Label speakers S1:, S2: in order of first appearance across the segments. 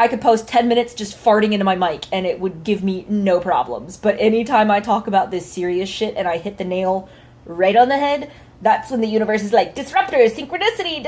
S1: I could post 10 minutes just farting into my mic and it would give me no problems. But anytime I talk about this serious shit and I hit the nail right on the head, that's when the universe is like, disruptors, synchronicity,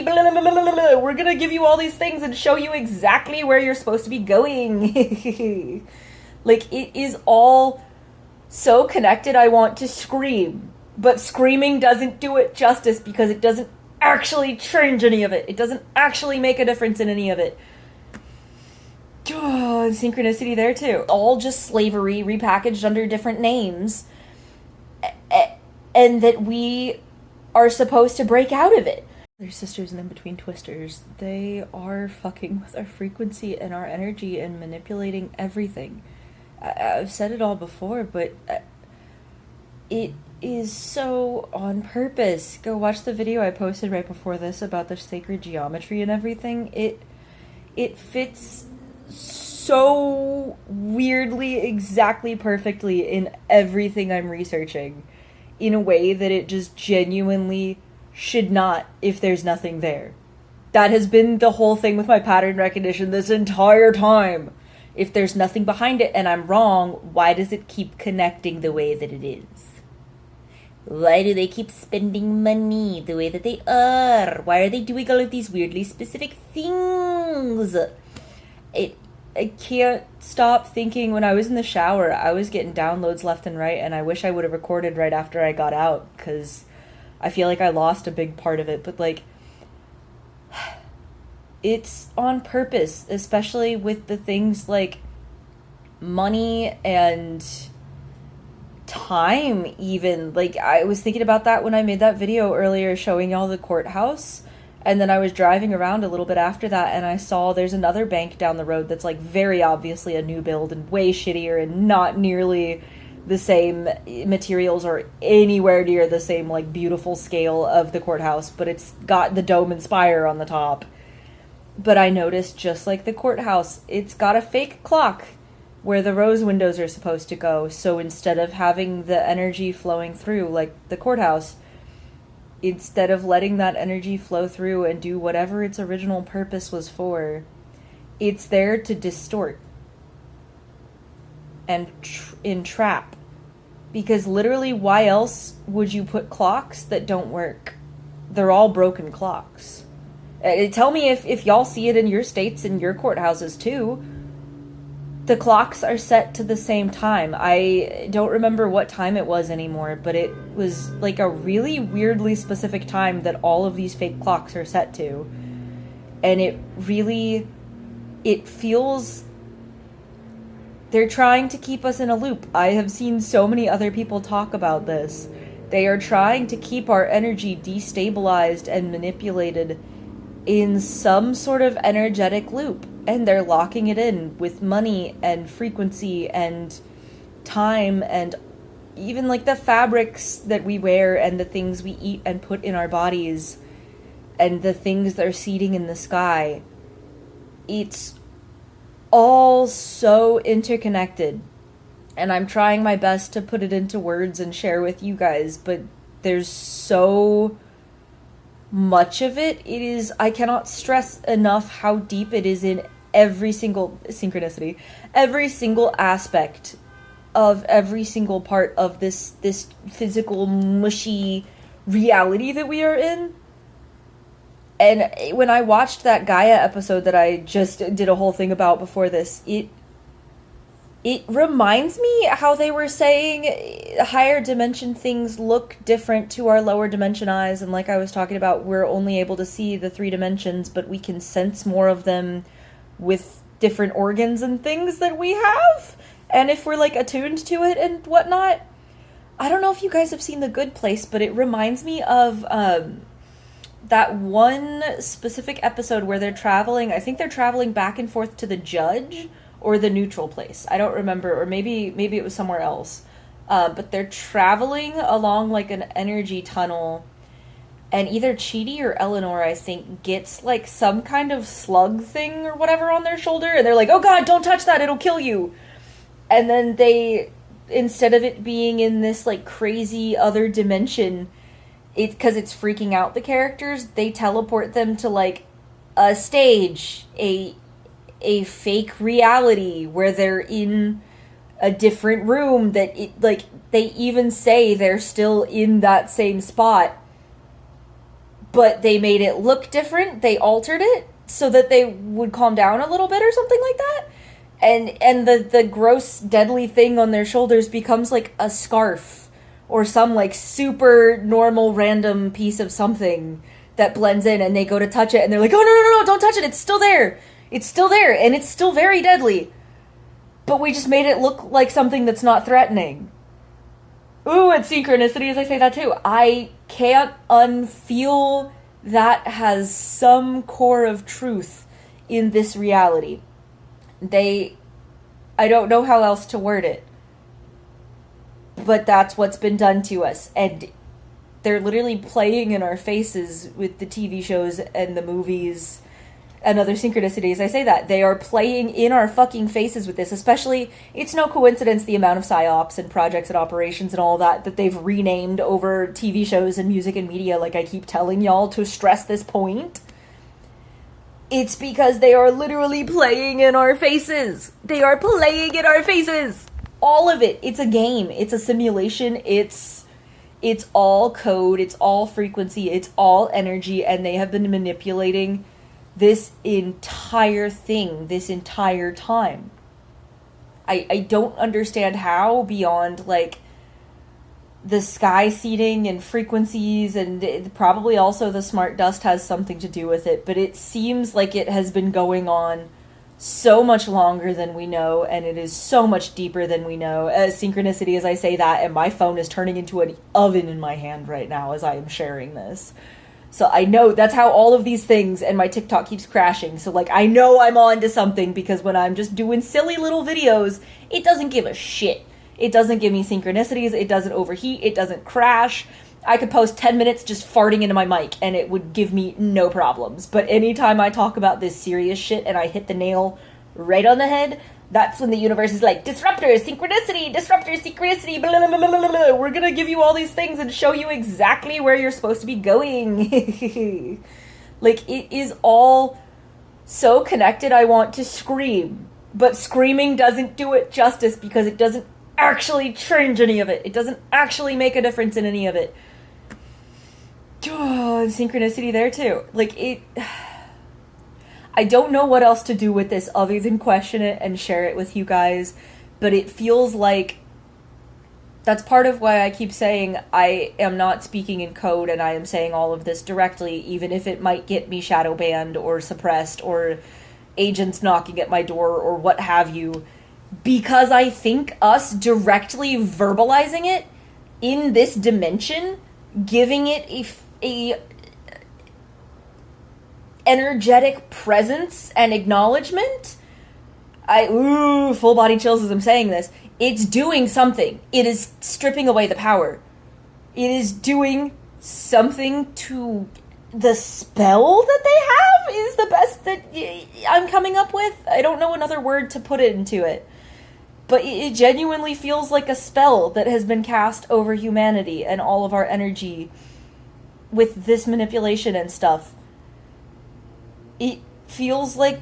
S1: blah, blah, blah, blah, blah. We're gonna give you all these things and show you exactly where you're supposed to be going. Like, it is all so connected, I want to scream. But screaming doesn't do it justice because it doesn't actually change any of it. It doesn't actually make a difference in any of it. Oh, and synchronicity there too. All just slavery repackaged under different names. And that we are supposed to break out of it. They're sisters and in-between twisters. They are fucking with our frequency and our energy and manipulating everything. I've said it all before, but it is so on purpose. Go watch the video I posted right before this about the sacred geometry and everything. It fits so weirdly, exactly perfectly in everything I'm researching, in a way that it just genuinely should not if there's nothing there. That has been the whole thing with my pattern recognition this entire time. If there's nothing behind it and I'm wrong, why does it keep connecting the way that it is? Why do they keep spending money the way that they are? Why are they doing all of these weirdly specific things? I can't stop thinking. When I was in the shower, I was getting downloads left and right, and I wish I would have recorded right after I got out, because I feel like I lost a big part of it. But, like, it's on purpose, especially with the things like money and time even. Like, I was thinking about that when I made that video earlier showing y'all the courthouse. And then I was driving around a little bit after that, and I saw there's another bank down the road that's, like, very obviously a new build and way shittier and not nearly the same materials or anywhere near the same, like, beautiful scale of the courthouse, but it's got the dome and spire on the top. But I noticed, just like the courthouse, it's got a fake clock where the rose windows are supposed to go, so instead of having the energy flowing through, like the courthouse, instead of letting that energy flow through and do whatever its original purpose was for, it's there to distort and entrap. Because literally, why else would you put clocks that don't work? They're all broken clocks. Tell me if y'all see it in your states and your courthouses too. The clocks are set to the same time. I don't remember what time it was anymore, but it was like a really weirdly specific time that all of these fake clocks are set to. And it feels... They're trying to keep us in a loop. I have seen so many other people talk about this. They are trying to keep our energy destabilized and manipulated in some sort of energetic loop. And they're locking it in with money and frequency and time and even like the fabrics that we wear and the things we eat and put in our bodies and the things that are seeding in the sky. It's all so interconnected. And I'm trying my best to put it into words and share with you guys, but there's so much of it. I cannot stress enough how deep it is in every single synchronicity, every single aspect of every single part of this physical, mushy reality that we are in. And when I watched that Gaia episode that I just did a whole thing about before this, it reminds me how they were saying higher dimension things look different to our lower dimension eyes. And like I was talking about, we're only able to see the 3 dimensions, but we can sense more of them with different organs and things that we have. And if we're like attuned to it and whatnot. I don't know if you guys have seen The Good Place, but it reminds me of that one specific episode where they're traveling. I think they're traveling back and forth to the judge or the neutral place. I don't remember, or maybe it was somewhere else. But they're traveling along like an energy tunnel, and either Chidi or Eleanor, I think, gets like some kind of slug thing or whatever on their shoulder, and they're like, "Oh God, don't touch that, it'll kill you." And then they, instead of it being in this like crazy other dimension, because it's freaking out the characters, they teleport them to like a stage, a a fake reality where they're in a different room that it, like, they even say they're still in that same spot, but they made it look different. They altered it so that they would calm down a little bit or something like that. And the gross, deadly thing on their shoulders becomes like a scarf or some like super normal random piece of something that blends in, and they go to touch it and they're like, oh, no, don't touch it. It's still there. It's still there, and it's still very deadly. But we just made it look like something that's not threatening. Ooh, it's synchronicity as I say that too. I can't unfeel that has some core of truth in this reality. I don't know how else to word it, but that's what's been done to us, and they're literally playing in our faces with the TV shows and the movies and other synchronicities. I say that. They are playing in our fucking faces with this, especially, it's no coincidence the amount of psyops and projects and operations and all that they've renamed over TV shows and music and media, like I keep telling y'all to stress this point. It's because they are literally playing in our faces. They are playing in our faces. All of it. It's a game. It's a simulation. It's all code. It's all frequency. It's all energy. And they have been manipulating this entire thing, this entire time. I don't understand how, beyond, like, the sky seeding and frequencies, and probably also the smart dust has something to do with it, but it seems like it has been going on so much longer than we know, and it is so much deeper than we know. Synchronicity as I say that, and my phone is turning into an oven in my hand right now as I am sharing this. So I know that's how all of these things, and my TikTok keeps crashing, so like I know I'm on to something, because when I'm just doing silly little videos, it doesn't give a shit. It doesn't give me synchronicities, it doesn't overheat, it doesn't crash. I could post 10 minutes just farting into my mic and it would give me no problems. But anytime I talk about this serious shit and I hit the nail right on the head, that's when the universe is like, disruptor, synchronicity, blah, blah, blah, blah, blah. We're gonna give you all these things and show you exactly where you're supposed to be going. Like, it is all so connected, I want to scream. But screaming doesn't do it justice, because it doesn't actually change any of it. It doesn't actually make a difference in any of it. Oh, synchronicity there too. Like, I don't know what else to do with this other than question it and share it with you guys, but it feels like that's part of why I keep saying I am not speaking in code, and I am saying all of this directly, even if it might get me shadow banned or suppressed or agents knocking at my door or what have you. Because I think us directly verbalizing it in this dimension, giving it a energetic presence and acknowledgement, full body chills as I'm saying this, it's doing something. It is stripping away the power. It is doing something to the spell that they have, is the best that I'm coming up with. I don't know another word to put it into it. But it genuinely feels like a spell that has been cast over humanity and all of our energy with this manipulation and stuff. It feels like,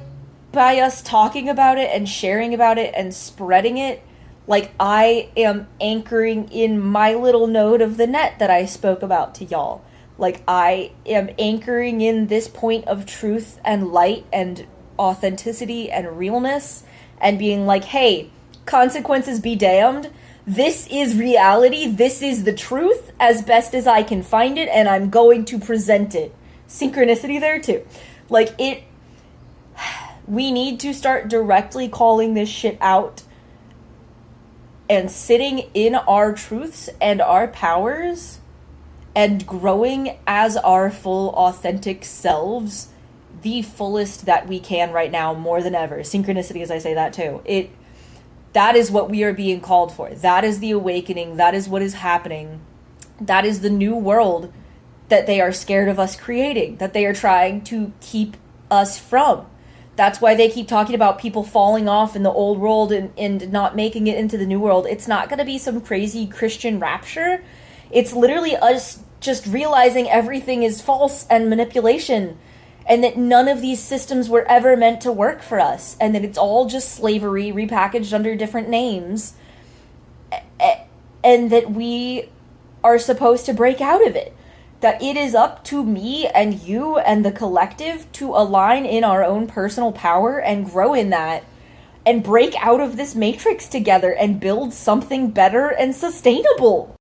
S1: by us talking about it and sharing about it and spreading it, like I am anchoring in my little node of the net that I spoke about to y'all. Like I am anchoring in this point of truth and light and authenticity and realness, and being like, hey, consequences be damned. This is reality. This is the truth as best as I can find it, and I'm going to present it. Synchronicity there too. Like it, we need to start directly calling this shit out and sitting in our truths and our powers and growing as our full authentic selves, the fullest that we can right now, more than ever. Synchronicity as I say that too. That is what we are being called for. That is the awakening. That is what is happening. That is the new world that they are scared of us creating, that they are trying to keep us from. That's why they keep talking about people falling off in the old world and not making it into the new world. It's not going to be some crazy Christian rapture. It's literally us just realizing everything is false and manipulation. and that none of these systems were ever meant to work for us, and that it's all just slavery repackaged under different names, and that we are supposed to break out of it. That it is up to me and you and the collective to align in our own personal power and grow in that and break out of this matrix together and build something better and sustainable.